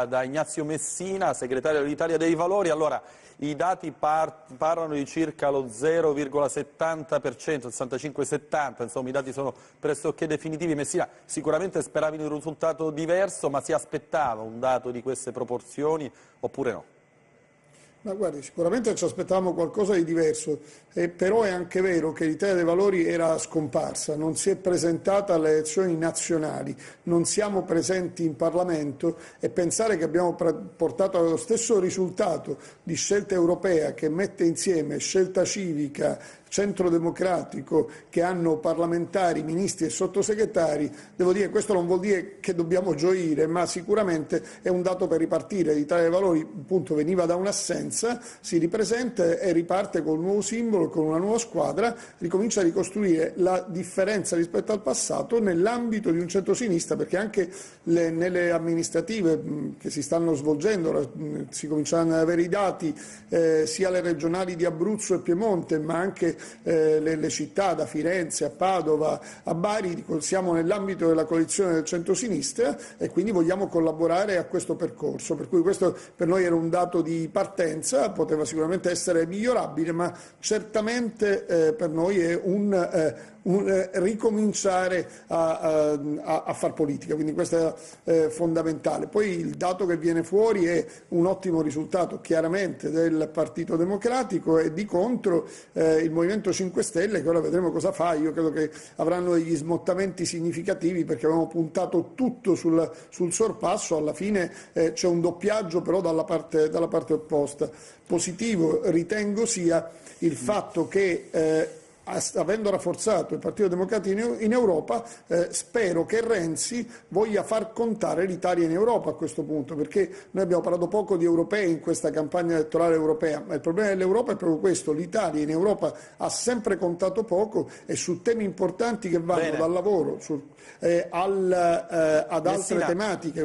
da Ignazio Messina, segretario dell'Italia dei Valori. Allora, i dati parlano di circa lo 0,70%, 65-70, insomma i dati sono pressoché definitivi. Messina, sicuramente speravi in un risultato diverso, ma si aspettava un dato di queste proporzioni oppure no? Ma guardi, sicuramente ci aspettavamo qualcosa di diverso, però è anche vero che l'Italia dei Valori era scomparsa, non si è presentata alle elezioni nazionali, non siamo presenti in Parlamento e pensare che abbiamo portato allo stesso risultato di scelta europea che mette insieme scelta civica, centro democratico, che hanno parlamentari, ministri e sottosegretari, devo dire questo non vuol dire che dobbiamo gioire, ma sicuramente è un dato per ripartire. L'Italia dei Valori appunto veniva da un'assenza, si ripresenta e riparte con un nuovo simbolo, con una nuova squadra, ricomincia a ricostruire la differenza rispetto al passato nell'ambito di un centro-sinistra, perché anche nelle amministrative che si stanno svolgendo, si cominciano ad avere i dati, sia le regionali di Abruzzo e Piemonte, ma anche le città, da Firenze a Padova a Bari, siamo nell'ambito della coalizione del centro-sinistra e quindi vogliamo collaborare a questo percorso, per cui questo per noi era un dato di partenza, poteva sicuramente essere migliorabile, ma certamente per noi è un ricominciare a far politica, quindi questo è fondamentale. Poi il dato che viene fuori è un ottimo risultato chiaramente del Partito Democratico e di contro il Movimento 5 Stelle, che ora vedremo cosa fa. Io credo che avranno degli smottamenti significativi perché avevamo puntato tutto sul sorpasso, alla fine c'è un doppiaggio però dalla parte opposta. Positivo ritengo sia il fatto che avendo rafforzato il Partito Democratico in Europa, spero che Renzi voglia far contare l'Italia in Europa a questo punto, perché noi abbiamo parlato poco di europei in questa campagna elettorale europea, ma il problema dell'Europa è proprio questo: l'Italia in Europa ha sempre contato poco e su temi importanti che vanno dal lavoro ad altre tematiche.